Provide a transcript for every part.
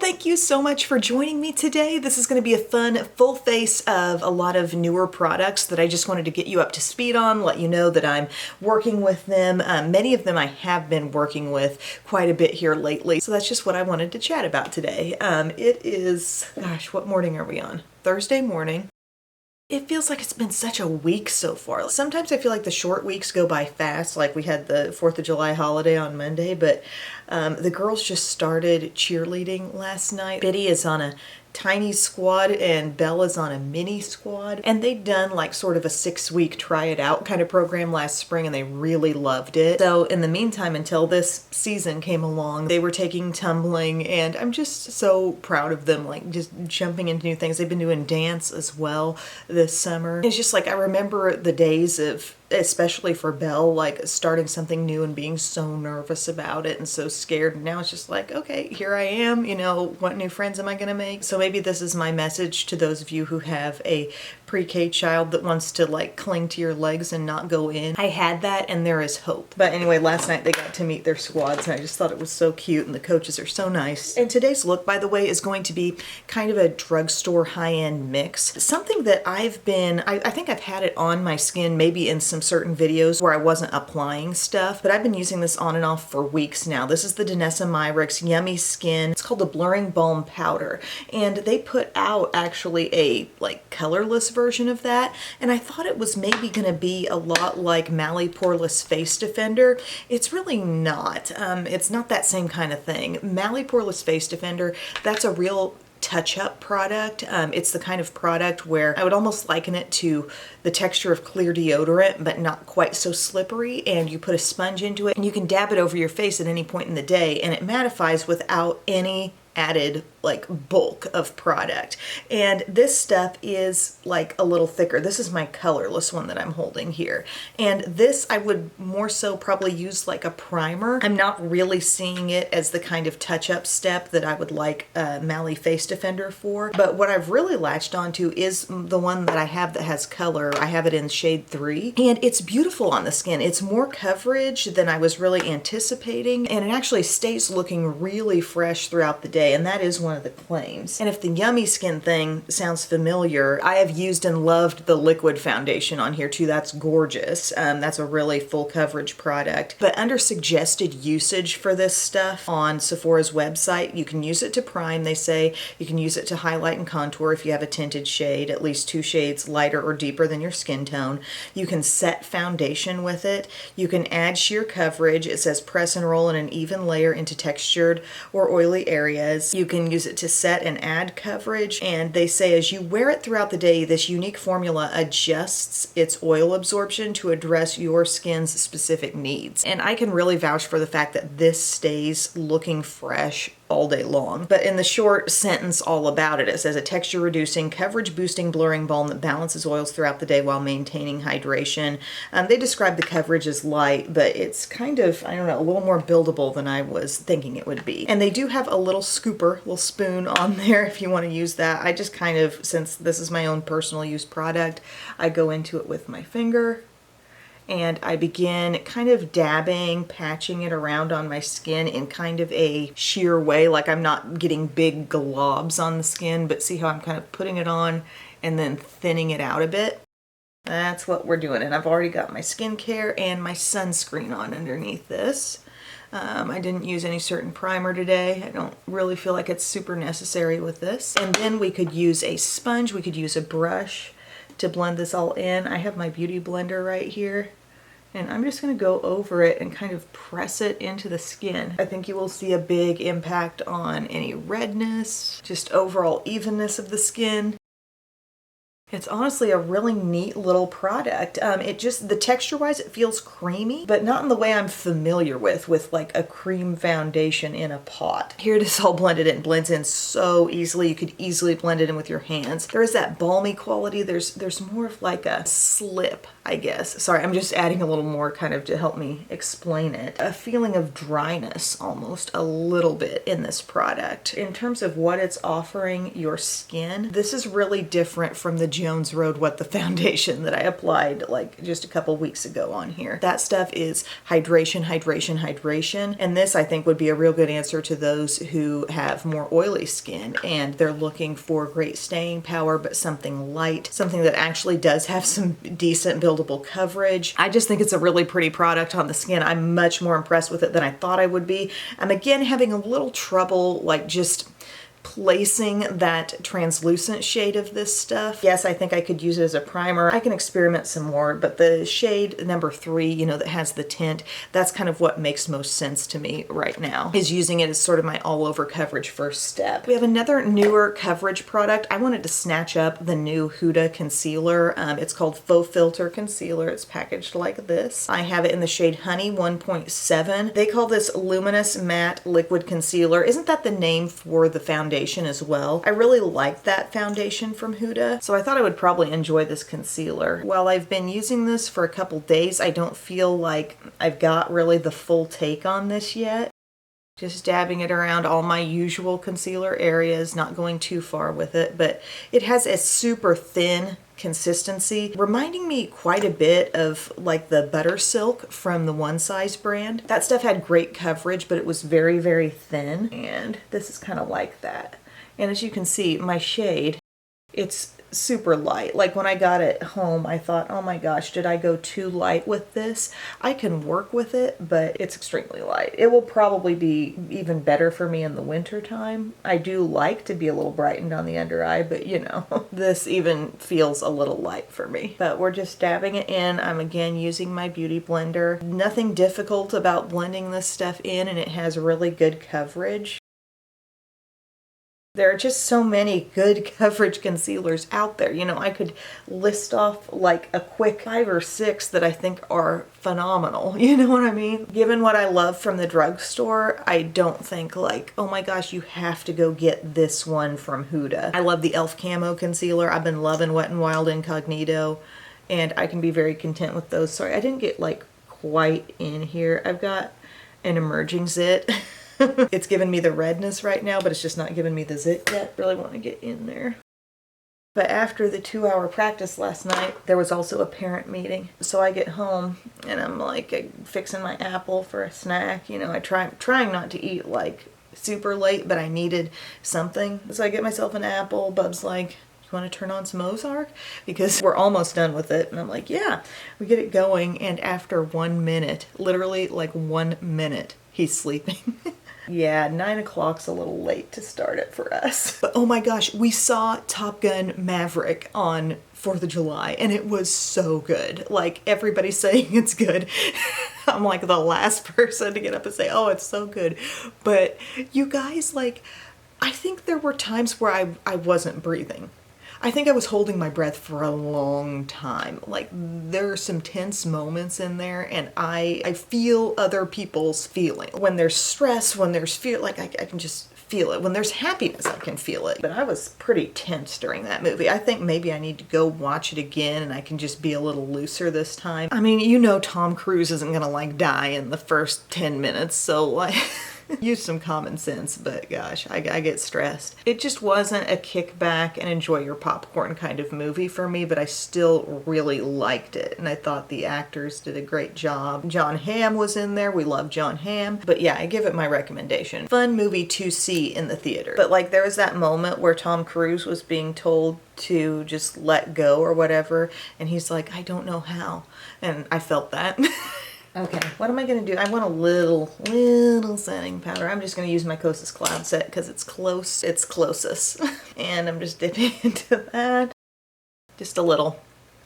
thank you so much for joining me today. This is going to be a fun full face of a lot of newer products that I just wanted to get you up to speed on, let you know that I'm working with them. Many of them I have been working with quite a bit here lately. So that's just what I wanted to chat about today. It is, gosh, what morning are we on? Thursday morning. It feels like it's been such a week so far. Sometimes I feel like the short weeks go by fast, like we had the 4th of July holiday on Monday, but the girls just started cheerleading last night. Biddy is on a tiny squad and Bella's on a mini squad, and they'd done like sort of a 6-week try it out kind of program last spring and they really loved it. So in the meantime, until this season came along, they were taking tumbling, and I'm just so proud of them, like just jumping into new things. They've been doing dance as well this summer. It's just like I remember the days of, especially for Belle, like starting something new and being so nervous about it and so scared. And now it's just like, okay, here I am, you know, what new friends am I gonna make? So maybe this is my message to those of you who have a pre-K child that wants to like cling to your legs and not go in. I had that and there is hope. But anyway, last night they got to meet their squads and I just thought it was so cute, and the coaches are so nice. And today's look, by the way, is going to be kind of a drugstore high-end mix. Something that I've been, I think I've had it on my skin maybe in some certain videos where I wasn't applying stuff, but I've been using this on and off for weeks now. This is the Danessa Myrick's Yummy Skin. It's called the Blurring Balm Powder, and they put out actually a like colorless version of that, and I thought it was maybe gonna be a lot like Mally Poreless Face Defender. It's really not. It's not that same kind of thing. Mally Poreless Face Defender, that's a real touch-up product. It's the kind of product where I would almost liken it to the texture of clear deodorant, but not quite so slippery, and you put a sponge into it and you can dab it over your face at any point in the day and it mattifies without any added like bulk of product. And this stuff is like a little thicker. This is my colorless one that I'm holding here, and this I would more so probably use like a primer. I'm not really seeing it as the kind of touch-up step that I would like Mally Face Defender for, but what I've really latched onto is the one that I have that has color. I have it in shade 3, and it's beautiful on the skin. It's more coverage than I was really anticipating, and it actually stays looking really fresh throughout the day, and that is one of the claims. And if the Yummy Skin thing sounds familiar, I have used and loved the liquid foundation on here too. That's gorgeous. That's a really full coverage product. But under suggested usage for this stuff on Sephora's website, you can use it to prime, they say. You can use it to highlight and contour if you have a tinted shade, at least 2 shades lighter or deeper than your skin tone. You can set foundation with it. You can add sheer coverage. It says press and roll in an even layer into textured or oily areas. You can use it to set and add coverage, and they say as you wear it throughout the day, this unique formula adjusts its oil absorption to address your skin's specific needs. And I can really vouch for the fact that this stays looking fresh all day long. But in the short sentence all about it, it says a texture reducing, coverage boosting blurring balm that balances oils throughout the day while maintaining hydration. They describe the coverage as light, but it's kind of, I don't know, a little more buildable than I was thinking it would be. And they do have a little scooper, little spoon on there if you want to use that. I just kind of, since this is my own personal use product, I go into it with my finger and I begin kind of dabbing, patching it around on my skin in kind of a sheer way, like I'm not getting big globs on the skin, but see how I'm kind of putting it on and then thinning it out a bit? That's what we're doing, and I've already got my skincare and my sunscreen on underneath this. I didn't use any certain primer today. I don't really feel like it's super necessary with this. And then we could use a sponge, we could use a brush to blend this all in. I have my beauty blender right here, and I'm just going to go over it and kind of press it into the skin. I think you will see a big impact on any redness, just overall evenness of the skin. It's honestly a really neat little product. It just, the texture-wise, it feels creamy, but not in the way I'm familiar with like a cream foundation in a pot. Here it is all blended in. It blends in so easily. You could easily blend it in with your hands. There is that balmy quality. There's more of like a slip, I guess. Sorry, I'm just adding a little more kind of to help me explain it. A feeling of dryness almost a little bit in this product. In terms of what it's offering your skin, this is really different from the Jones Road What the foundation that I applied like just a couple weeks ago on here. That stuff is hydration, hydration, hydration. And this I think would be a real good answer to those who have more oily skin and they're looking for great staying power, but something light, something that actually does have some decent buildable coverage. I just think it's a really pretty product on the skin. I'm much more impressed with it than I thought I would be. I'm again having a little trouble like just placing that translucent shade of this stuff. Yes, I think I could use it as a primer. I can experiment some more, but the shade number 3, you know, that has the tint, that's kind of what makes most sense to me right now, is using it as sort of my all over coverage first step. We have another newer coverage product. I wanted to snatch up the new Huda concealer. It's called Faux Filter Concealer. It's packaged like this. I have it in the shade Honey 1.7. They call this Luminous Matte Liquid Concealer. Isn't that the name for the foundation as well? I really like that foundation from Huda, so I thought I would probably enjoy this concealer. While I've been using this for a couple days, I don't feel like I've got really the full take on this yet. Just dabbing it around all my usual concealer areas, not going too far with it, but it has a super thin consistency, reminding me quite a bit of like the Butter Silk from the One Size brand. That stuff had great coverage, but it was very, very thin, and this is kind of like that. And as you can see, my shade, it's super light. Like when I got it home, I thought, oh my gosh, did I go too light with this? I can work with it, but it's extremely light. It will probably be even better for me in the winter time. I do like to be a little brightened on the under eye, but you know, this even feels a little light for me. But we're just dabbing it in. I'm again using my beauty blender. Nothing difficult about blending this stuff in, and it has really good coverage. There are just so many good coverage concealers out there. You know, I could list off like a quick 5 or 6 that I think are phenomenal. You know what I mean? Given what I love from the drugstore, I don't think like, oh my gosh, you have to go get this one from Huda. I love the e.l.f. Camo Concealer. I've been loving Wet n Wild Incognito, and I can be very content with those. Sorry, I didn't get like quite in here. I've got an emerging zit. It's giving me the redness right now, but it's just not giving me the zit yet. Really want to get in there. But after the 2-hour practice last night, there was also a parent meeting. So I get home and I'm like fixing my apple for a snack. You know, trying not to eat like super late, but I needed something. So I get myself an apple. Bub's like, you want to turn on some Ozark? Because we're almost done with it. And I'm like, yeah. We get it going, and after 1 minute, literally like 1 minute, he's sleeping. Yeah, 9 o'clock's a little late to start it for us. But oh my gosh, we saw Top Gun Maverick on 4th of July, and it was so good. Like, everybody's saying it's good. I'm like the last person to get up and say, oh, it's so good. But you guys, like, I think there were times where I wasn't breathing. I think I was holding my breath for a long time. Like, there are some tense moments in there, and I feel other people's feeling. When there's stress, when there's fear, like I can just feel it. When there's happiness, I can feel it. But I was pretty tense during that movie. I think maybe I need to go watch it again and I can just be a little looser this time. I mean, you know Tom Cruise isn't gonna like die in the first 10 minutes, so like... Use some common sense, but gosh, I get stressed. It just wasn't a kick back and enjoy your popcorn kind of movie for me, but I still really liked it, and I thought the actors did a great job. John Hamm was in there. We love John Hamm. But yeah, I give it my recommendation. Fun movie to see in the theater. But like, there was that moment where Tom Cruise was being told to just let go or whatever, and he's like, I don't know how. And I felt that. Okay, what am I going to do? I want a little setting powder. I'm just going to use my Kosas Cloud Set because it's closest. And I'm just dipping into that. Just a little.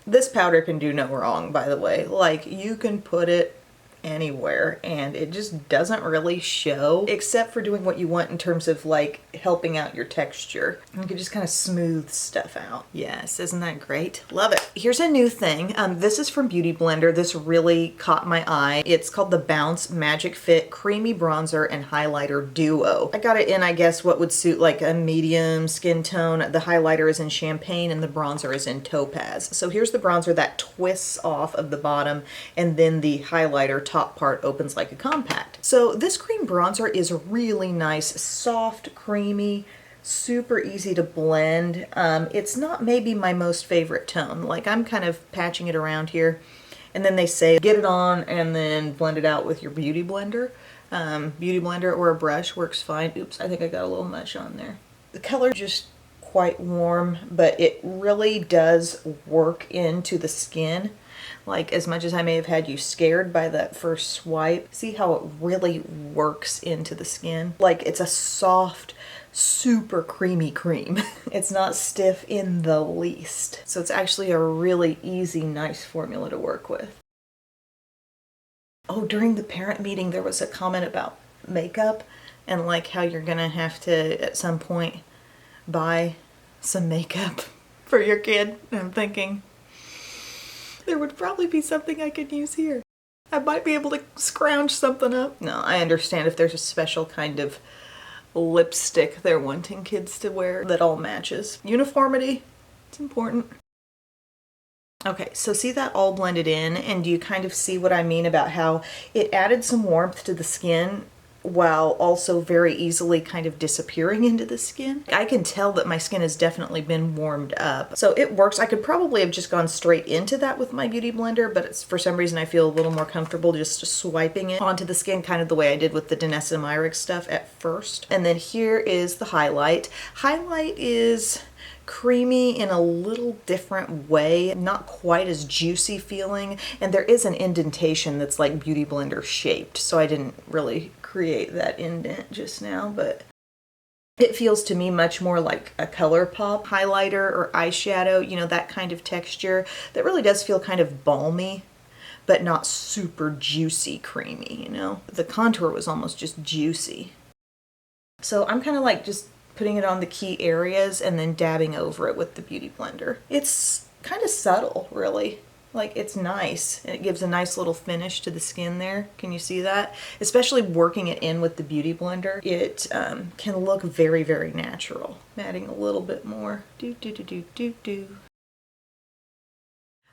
This powder can do no wrong, by the way. Like, you can put it anywhere, and it just doesn't really show, except for doing what you want in terms of like helping out your texture. You can just kind of smooth stuff out. Yes, isn't that great? Love it. Here's a new thing. This is from Beauty Blender. This really caught my eye. It's called the Bounce Magic Fit Creamy Bronzer and Highlighter Duo. I got it in, I guess, what would suit like a medium skin tone. The highlighter is in Champagne and the bronzer is in Topaz. So here's the bronzer that twists off of the bottom, and then the highlighter top part opens like a compact. So this cream bronzer is really nice, soft, creamy, super easy to blend. It's not maybe my most favorite tone. Like, I'm kind of patching it around here, and then they say get it on and then blend it out with your beauty blender. Beauty blender or a brush works fine. Oops, I think I got a little much on there. The color just quite warm, but it really does work into the skin. Like, as much as I may have had you scared by that first swipe, see how it really works into the skin? Like, it's a soft, super creamy cream. It's not stiff in the least. So it's actually a really easy, nice formula to work with. Oh, during the parent meeting, there was a comment about makeup and like how you're gonna have to, at some point, buy some makeup for your kid. And I'm thinking, there would probably be something I could use here. I might be able to scrounge something up. No, I understand if there's a special kind of lipstick they're wanting kids to wear that all matches. Uniformity, it's important. Okay, so see that all blended in, and do you kind of see what I mean about how it added some warmth to the skin while also very easily kind of disappearing into the skin? I can tell that my skin has definitely been warmed up. So it works. I could probably have just gone straight into that with my Beauty Blender, but for some reason I feel a little more comfortable just swiping it onto the skin, kind of the way I did with the Danessa Myrick stuff at first. And then here is the highlight. Highlight is creamy in a little different way, not quite as juicy feeling, and there is an indentation that's like Beauty Blender shaped, so I didn't really create that indent just now, but it feels to me much more like a ColourPop highlighter or eyeshadow, you know, that kind of texture that really does feel kind of balmy, but not super juicy creamy, you know? The contour was almost just juicy. So I'm kind of like just putting it on the key areas and then dabbing over it with the Beauty Blender. It's kind of subtle, really. Like, it's nice, and it gives a nice little finish to the skin there. Can you see that? Especially working it in with the Beauty Blender, it can look very, very natural. I'm adding a little bit more. Do, do, do, do, do, do.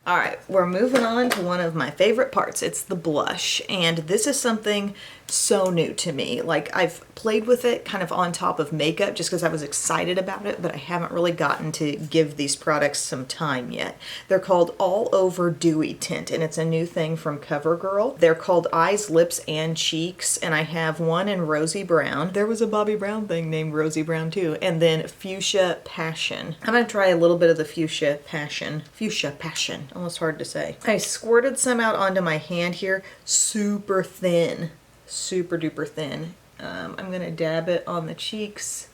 All right, we're moving on to one of my favorite parts. It's the blush, and this is something so new to me. Like, I've played with it kind of on top of makeup just because I was excited about it, but I haven't really gotten to give these products some time yet. They're called All Over Dewy Tint, and it's a new thing from CoverGirl. They're called Eyes, Lips, and Cheeks, and I have one in Rosy Brown. There was a Bobbi Brown thing named Rosy Brown too, and then Fuchsia Passion. I'm gonna try a little bit of the Fuchsia Passion. Fuchsia Passion, almost hard to say. I squirted some out onto my hand here, super thin. Super duper thin. I'm gonna dab it on the cheeks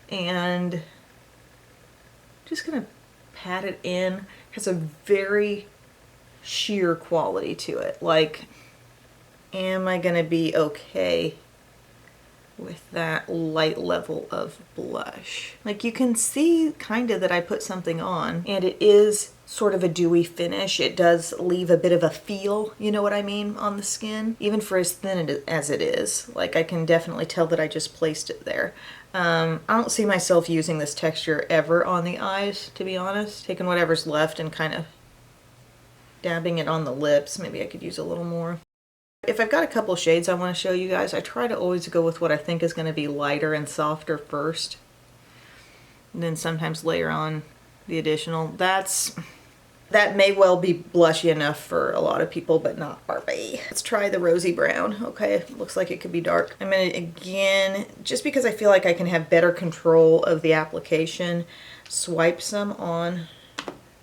and just gonna pat it in. It has a very sheer quality to it. Like, am I gonna be okay with that light level of blush? Like, you can see kind of that I put something on, and it is sort of a dewy finish. It does leave a bit of a feel, you know what I mean, on the skin, even for as thin as it is. Like, I can definitely tell that I just placed it there. I don't see myself using this texture ever on the eyes, to be honest. Taking whatever's left and kind of dabbing it on the lips. Maybe I could use a little more. If I've got a couple shades I want to show you guys, I try to always go with what I think is going to be lighter and softer first, and then sometimes layer on the additional. That may well be blushy enough for a lot of people, but not Barbie. Let's try the Rosy Brown. Okay, looks like it could be dark. I'm gonna, again, just because I feel like I can have better control of the application, swipe some on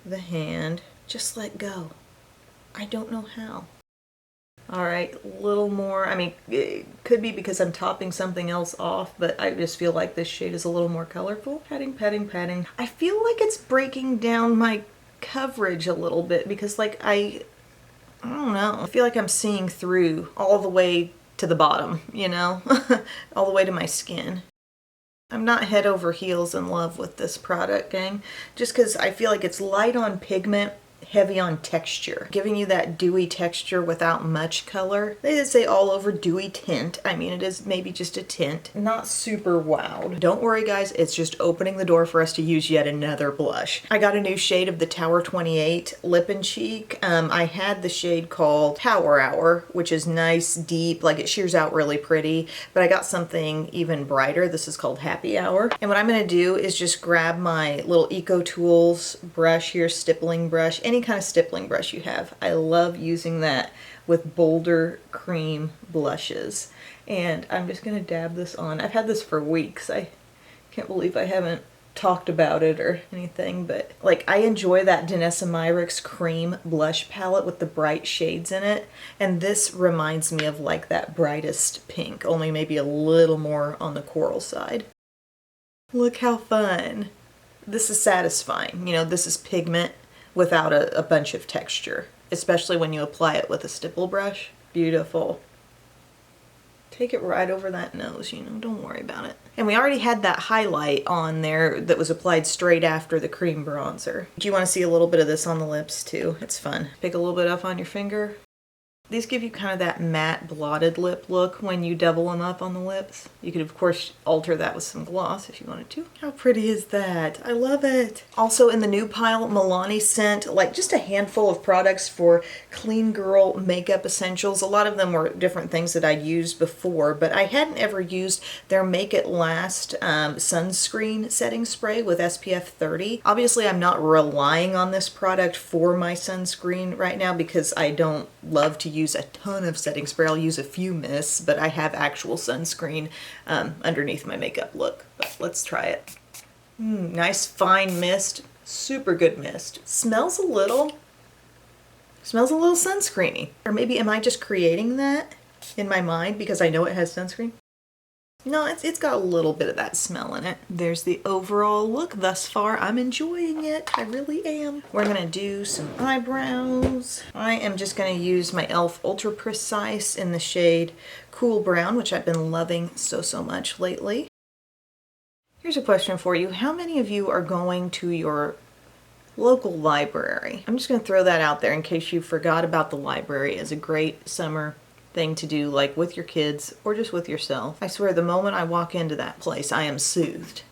the hand. Just let go. I don't know how. All right, a little more. I mean, it could be because I'm topping something else off, but I just feel like this shade is a little more colorful. Patting, patting, patting. I feel like it's breaking down my coverage a little bit because, like, I I don't know. I feel like I'm seeing through all the way to the bottom, you know? All the way to my skin. I'm not head over heels in love with this product, gang, just because I feel like it's light on pigment, heavy on texture, giving you that dewy texture without much color. They did say all over dewy tint. I mean, it is maybe just a tint, not super wowed. Don't worry guys, it's just opening the door for us to use yet another blush. I got a new shade of the Tower 28 Lip and Cheek. I had the shade called Tower Hour, which is nice, deep, like it shears out really pretty, but I got something even brighter. This is called Happy Hour. And what I'm gonna do is just grab my little Eco Tools brush here, stippling brush, any kind of stippling brush you have. I love using that with bolder cream blushes. And I'm just gonna dab this on. I've had this for weeks. I can't believe I haven't talked about it or anything, but like I enjoy that Danessa Myrick's cream blush palette with the bright shades in it. And this reminds me of like that brightest pink, only maybe a little more on the coral side. Look how fun. This is satisfying. You know, this is pigment without a bunch of texture, especially when you apply it with a stipple brush. Beautiful. Take it right over that nose, you know, don't worry about it. And we already had that highlight on there that was applied straight after the cream bronzer. Do you want to see a little bit of this on the lips too? It's fun. Pick a little bit up on your finger. These give you kind of that matte blotted lip look when you double them up on the lips. You could of course alter that with some gloss if you wanted to. How pretty is that? I love it. Also in the new pile, Milani sent like just a handful of products for clean girl makeup essentials. A lot of them were different things that I'd used before, but I hadn't ever used their Make It Last sunscreen setting spray with SPF 30. Obviously I'm not relying on this product for my sunscreen right now because I don't love to use a ton of setting spray. I'll use a few mists, but I have actual sunscreen underneath my makeup look. But let's try it. Nice fine mist, super good mist. Smells a little sunscreeny. Or maybe am I just creating that in my mind because I know it has sunscreen? No, it's got a little bit of that smell in it. There's the overall look thus far. I'm enjoying it. I really am. We're gonna do some eyebrows. I am just gonna use my e.l.f. Ultra Precise in the shade Cool Brown, which I've been loving so much lately. Here's a question for you. How many of you are going to your local library? I'm just gonna throw that out there in case you forgot about the library as a great summer thing to do, like with your kids or just with yourself. I swear the moment I walk into that place, I am soothed.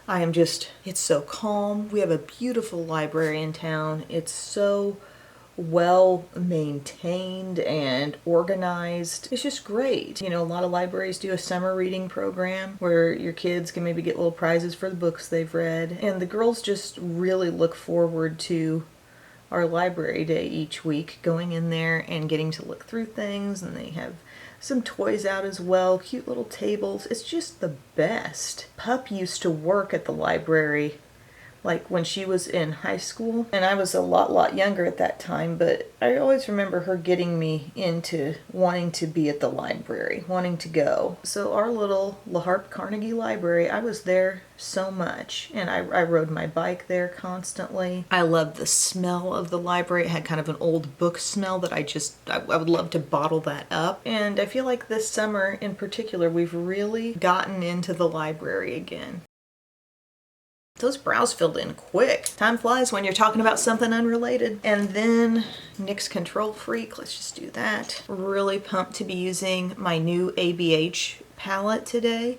I am just, it's so calm. We have a beautiful library in town. It's so well maintained and organized. It's just great. You know, a lot of libraries do a summer reading program where your kids can maybe get little prizes for the books they've read. And the girls just really look forward to our library day each week, going in there and getting to look through things, and they have some toys out as well, cute little tables. It's just the best. Pup used to work at the library like when she was in high school, and I was a lot younger at that time, but I always remember her getting me into wanting to be at the library, wanting to go. So our little La Harpe Carnegie Library, I was there so much, and I rode my bike there constantly. I loved the smell of the library. It had kind of an old book smell that I would love to bottle that up. And I feel like this summer in particular, we've really gotten into the library again. Those brows filled in quick. Time flies when you're talking about something unrelated. And then NYX Control Freak, let's just do that. Really pumped to be using my new ABH palette today.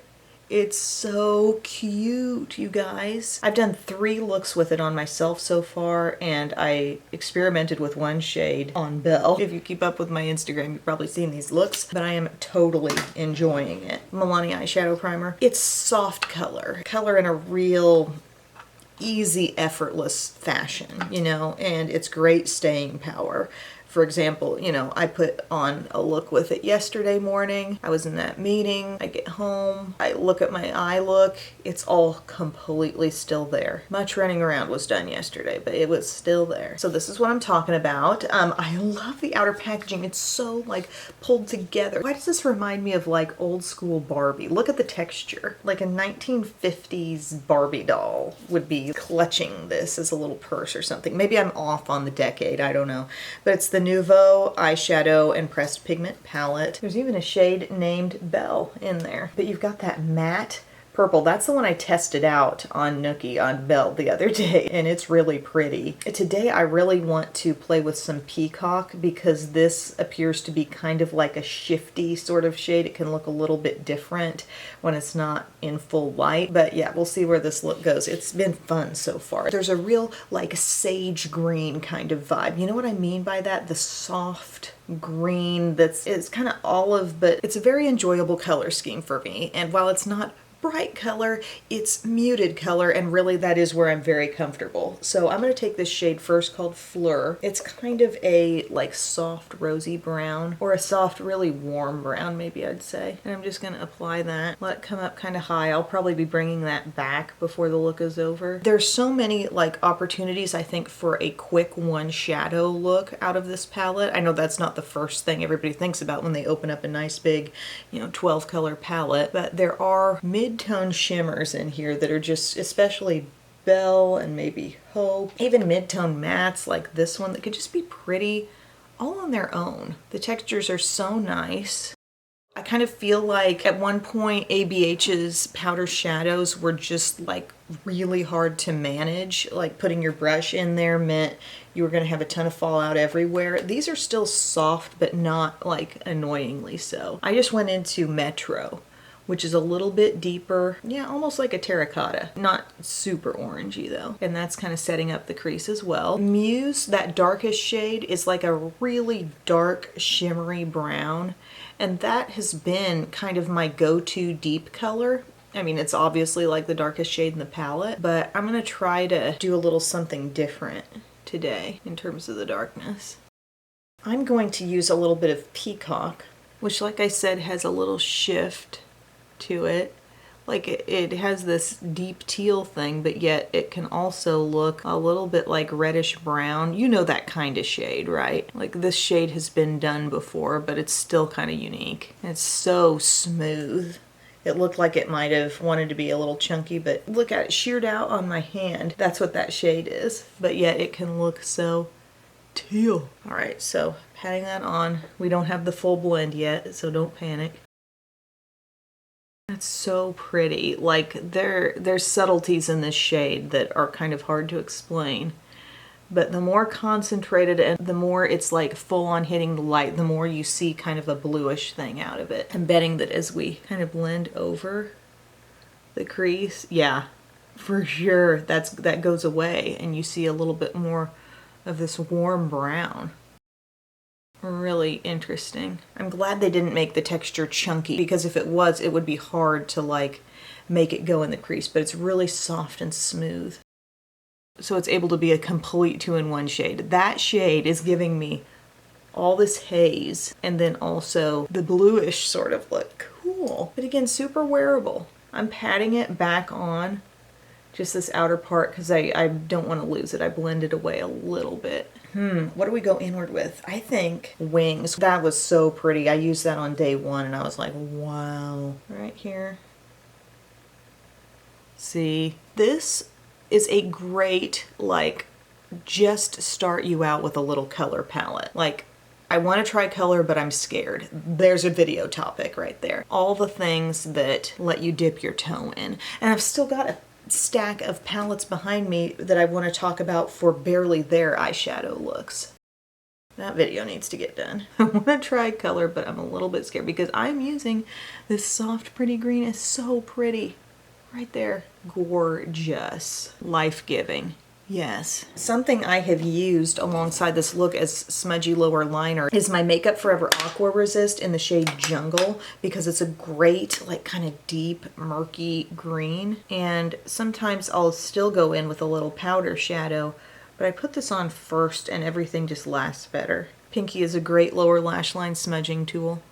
It's so cute, you guys. I've done 3 looks with it on myself so far, and I experimented with one shade on Belle. If you keep up with my Instagram, you've probably seen these looks, but I am totally enjoying it. Milani eyeshadow primer. It's soft color in a real easy, effortless fashion, you know, and it's great staying power. For example, you know, I put on a look with it yesterday morning. I was in that meeting. I get home. I look at my eye look. It's all completely still there. Much running around was done yesterday, but it was still there. So this is what I'm talking about. I love the outer packaging. It's so like pulled together. Why does this remind me of like old school Barbie? Look at the texture. Like a 1950s Barbie doll would be clutching this as a little purse or something. Maybe I'm off on the decade. I don't know. But it's the Nouveau eyeshadow and pressed pigment palette. There's even a shade named Belle in there. But you've got that matte purple. That's the one I tested out on Nookie on Belle the other day, and it's really pretty. Today I really want to play with some Peacock because this appears to be kind of like a shifty sort of shade. It can look a little bit different when it's not in full light, but yeah, we'll see where this look goes. It's been fun so far. There's a real like sage green kind of vibe. You know what I mean by that? The soft green it's kind of olive, but it's a very enjoyable color scheme for me. And while it's not bright color, it's muted color, and really that is where I'm very comfortable. So I'm going to take this shade first called Fleur. It's kind of a like soft rosy brown, or a soft really warm brown maybe I'd say. And I'm just going to apply that, let it come up kind of high. I'll probably be bringing that back before the look is over. There's so many like opportunities I think for a quick one shadow look out of this palette. I know that's not the first thing everybody thinks about when they open up a nice big, 12 color palette, but there are mid-tone shimmers in here that are just, especially Belle and maybe Hope, even mid-tone mattes like this one that could just be pretty all on their own. The textures are so nice. I kind of feel like at one point ABH's powder shadows were just like really hard to manage. Like putting your brush in there meant you were going to have a ton of fallout everywhere. These are still soft, but not like annoyingly so. I just went into Metro, which is a little bit deeper. Yeah, almost like a terracotta. Not super orangey though. And that's kind of setting up the crease as well. Muse, that darkest shade, is like a really dark shimmery brown. And that has been kind of my go-to deep color. I mean, it's obviously like the darkest shade in the palette, but I'm gonna try to do a little something different today in terms of the darkness. I'm going to use a little bit of Peacock, which like I said has a little shift to it. Like it has this deep teal thing, but yet it can also look a little bit like reddish brown. You know that kind of shade, right? Like this shade has been done before, but it's still kind of unique. It's so smooth. It looked like it might have wanted to be a little chunky, but look at it sheared out on my hand. That's what that shade is, but yet it can look so teal. All right, so patting that on. We don't have the full blend yet, so don't panic. That's so pretty. Like there's subtleties in this shade that are kind of hard to explain. But the more concentrated and the more it's like full on hitting the light, the more you see kind of a bluish thing out of it. I'm betting that as we kind of blend over the crease, yeah, for sure that goes away and you see a little bit more of this warm brown. Really interesting. I'm glad they didn't make the texture chunky, because if it was, it would be hard to like make it go in the crease, but it's really soft and smooth. So it's able to be a complete 2-in-1 shade. That shade is giving me all this haze and then also the bluish sort of look. Cool. But again, super wearable. I'm patting it back on, just this outer part, because I don't want to lose it. I blended away a little bit. What do we go inward with? I think Wings. That was so pretty. I used that on day one and I was like, wow. Right here. See, this is a great, like, just start you out with a little color palette. Like, I want to try color, but I'm scared. There's a video topic right there. All the things that let you dip your toe in. And I've still got a stack of palettes behind me that I want to talk about for barely there eyeshadow looks. That video needs to get done. I want to try color, but I'm a little bit scared because I'm using this soft pretty green. It's so pretty. Right there. Gorgeous. Life-giving. Yes. Something I have used alongside this look as smudgy lower liner is my Makeup Forever Aqua Resist in the shade Jungle, because it's a great, like, kind of deep, murky green. And sometimes I'll still go in with a little powder shadow, but I put this on first and everything just lasts better. Pinky is a great lower lash line smudging tool.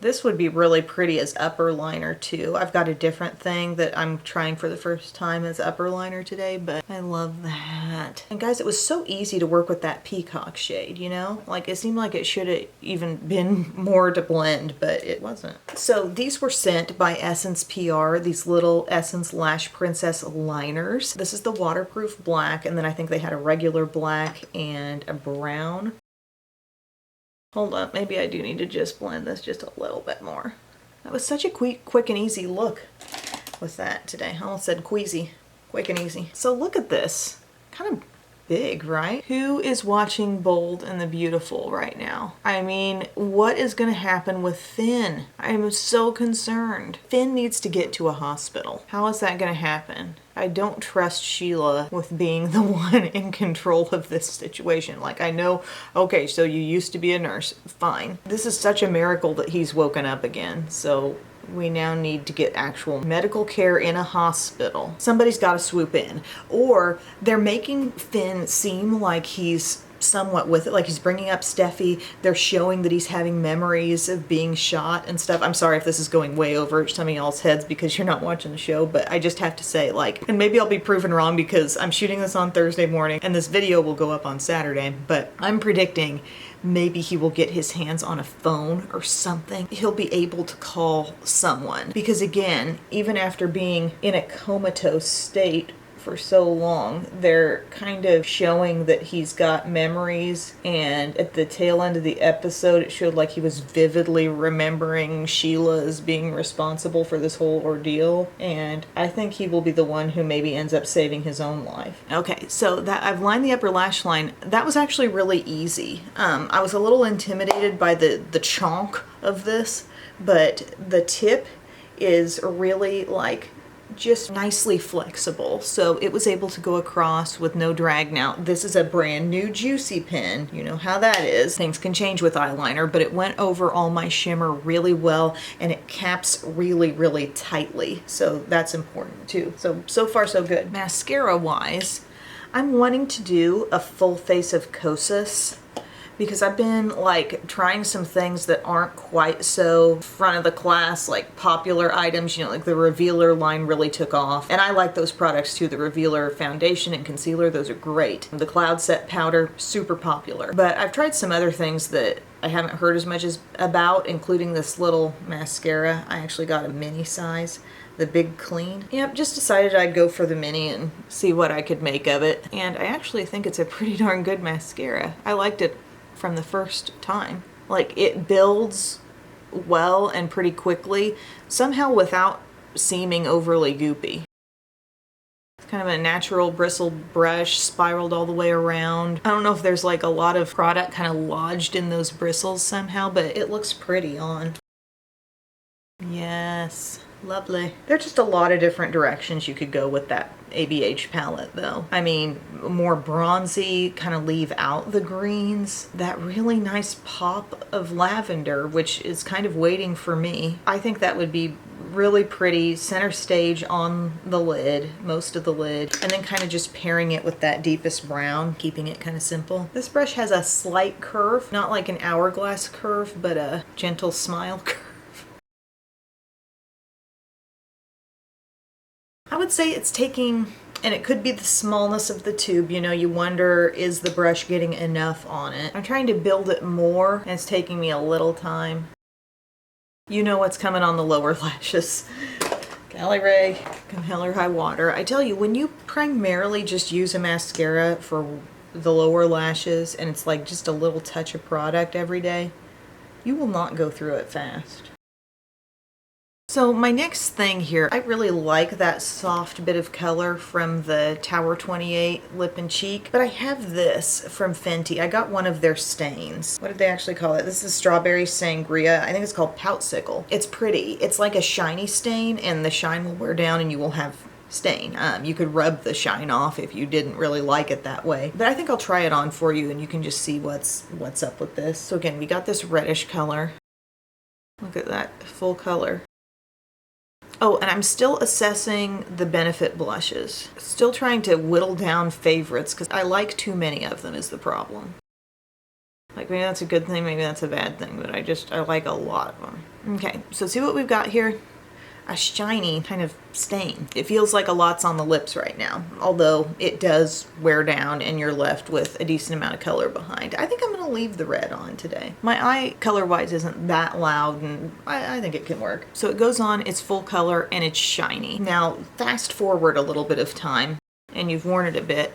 This would be really pretty as upper liner too. I've got a different thing that I'm trying for the first time as upper liner today, but I love that. And guys, it was so easy to work with that peacock shade, you know? Like it seemed like it should have even been more to blend, but it wasn't. So these were sent by Essence PR, these little Essence Lash Princess liners. This is the waterproof black, and then I think they had a regular black and a brown. Hold up, maybe I do need to just blend this just a little bit more. That was such a quick and easy look with that today. I almost said queasy, quick and easy. So look at this, kind of big, right? Who is watching Bold and the Beautiful right now? I mean, what is gonna happen with Finn? I'm so concerned. Finn needs to get to a hospital. How is that gonna happen? I don't trust Sheila with being the one in control of this situation. Like I know, okay, so you used to be a nurse, fine. This is such a miracle that he's woken up again. So we now need to get actual medical care in a hospital. Somebody's got to swoop in. Or they're making Finn seem like he's somewhat with it, like he's bringing up Steffi. They're showing that he's having memories of being shot and stuff. I'm sorry if this is going way over some of y'all's heads because you're not watching the show, but I just have to say, like, and maybe I'll be proven wrong because I'm shooting this on Thursday morning and this video will go up on Saturday, but I'm predicting maybe he will get his hands on a phone or something. He'll be able to call someone because again, even after being in a comatose state for so long, they're kind of showing that he's got memories, and at the tail end of the episode it showed like he was vividly remembering Sheila as being responsible for this whole ordeal, and I think he will be the one who maybe ends up saving his own life. Okay, so that I've lined the upper lash line. That was actually really easy. I was a little intimidated by the chonk of this, but the tip is really like just nicely flexible, so it was able to go across with no drag. Now this is a brand new juicy pen, you know how that is, things can change with eyeliner, but it went over all my shimmer really well and it caps really tightly, so that's important too. So far so good. Mascara wise, I'm wanting to do a full face of Kosas because I've been like trying some things that aren't quite so front of the class, like popular items, you know, like the Revealer line really took off. And I like those products too, the Revealer foundation and concealer, those are great. The Cloud Set powder, super popular. But I've tried some other things that I haven't heard as much about, including this little mascara. I actually got a mini size, the Big Clean. Yep, just decided I'd go for the mini and see what I could make of it. And I actually think it's a pretty darn good mascara. I liked it from the first time. Like it builds well and pretty quickly, somehow without seeming overly goopy. It's kind of a natural bristled brush, spiraled all the way around. I don't know if there's like a lot of product kind of lodged in those bristles somehow, but it looks pretty on. Yes, lovely. There's just a lot of different directions you could go with that ABH palette though. I mean, more bronzy, kind of leave out the greens. That really nice pop of lavender, which is kind of waiting for me. I think that would be really pretty center stage on the lid, most of the lid, and then kind of just pairing it with that deepest brown, keeping it kind of simple. This brush has a slight curve, not like an hourglass curve, but a gentle smile curve. I would say it's taking, and it could be the smallness of the tube, you know, you wonder, is the brush getting enough on it? I'm trying to build it more, and it's taking me a little time. You know what's coming on the lower lashes. Cali Ray, come hell or high water. I tell you, when you primarily just use a mascara for the lower lashes, and it's like just a little touch of product every day, you will not go through it fast. So my next thing here, I really like that soft bit of color from the Tower 28 Lip and Cheek, but I have this from Fenty. I got one of their stains. What did they actually call it? This is Strawberry Sangria. I think it's called Poutsicle. It's pretty. It's like a shiny stain, and the shine will wear down and you will have stain. You could rub the shine off if you didn't really like it that way. But I think I'll try it on for you and you can just see what's up with this. So again, we got this reddish color. Look at that full color. Oh, and I'm still assessing the Benefit blushes. Still trying to whittle down favorites because I like too many of them is the problem. Like Like, maybe that's a good thing, maybe that's a bad thing, but I like a lot of them. Okay, so see what we've got here? A shiny kind of stain. It feels like a lot's on the lips right now, although it does wear down and you're left with a decent amount of color behind. I think I'm gonna leave the red on today. My eye color-wise isn't that loud, and I think it can work. So it goes on, it's full color, and it's shiny. Now, fast forward a little bit of time, and you've worn it a bit.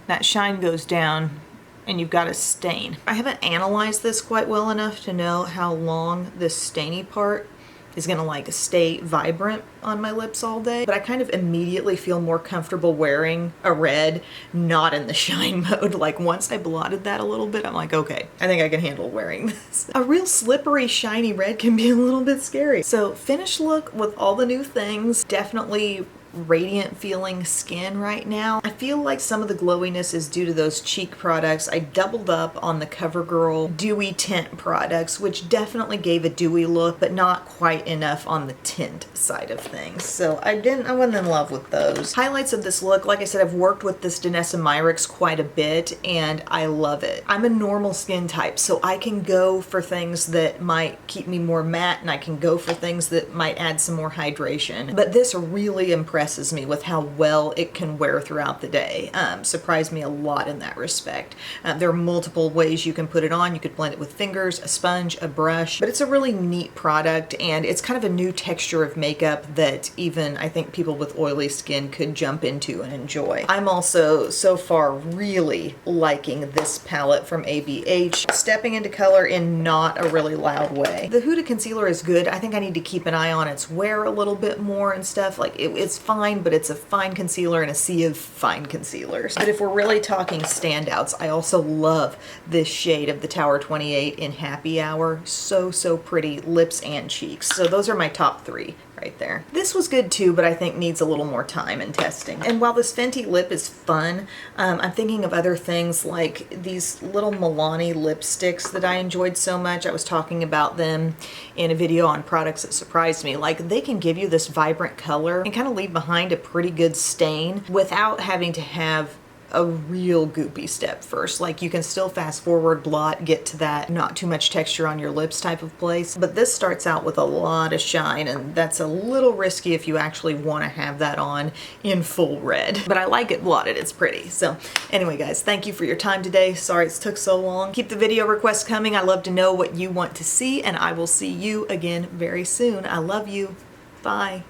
That shine goes down, and you've got a stain. I haven't analyzed this quite well enough to know how long this stainy part is gonna like stay vibrant on my lips all day, but I kind of immediately feel more comfortable wearing a red not in the shine mode. Like, once I blotted that a little bit, I'm like, okay, I think I can handle wearing this. A real slippery shiny red can be a little bit scary. So finished look with all the new things, definitely radiant feeling skin right now. I feel like some of the glowiness is due to those cheek products. I doubled up on the CoverGirl dewy tint products, which definitely gave a dewy look, but not quite enough on the tint side of things. So I wasn't in love with those. Highlights of this look, like I said, I've worked with this Danessa Myrick quite a bit and I love it. I'm a normal skin type, so I can go for things that might keep me more matte and I can go for things that might add some more hydration. But this really impresses me with how well it can wear throughout the day. Surprised me a lot in that respect. There are multiple ways you can put it on. You could blend it with fingers, a sponge, a brush, but it's a really neat product and it's kind of a new texture of makeup that even I think people with oily skin could jump into and enjoy. I'm also so far really liking this palette from ABH, stepping into color in not a really loud way. The Huda concealer is good. I think I need to keep an eye on its wear a little bit more and stuff. Like, it's fine, but it's a fine concealer in a sea of fine concealers. But if we're really talking standouts, I also love this shade of the Tower 28 in Happy Hour. So, so pretty, lips and cheeks. So those are my top three right there. This was good too, but I think needs a little more time and testing. And while this Fenty lip is fun, I'm thinking of other things like these little Milani lipsticks that I enjoyed so much. I was talking about them in a video on products that surprised me. Like, they can give you this vibrant color and kind of leave behind a pretty good stain without having to have a real goopy step first. Like, you can still fast forward, blot, get to that not too much texture on your lips type of place. But this starts out with a lot of shine, and that's a little risky if you actually want to have that on in full red. But I like it blotted, it's pretty. So anyway guys, thank you for your time today. Sorry it took so long. Keep the video requests coming. I love to know what you want to see, and I will see you again very soon. I love you. Bye.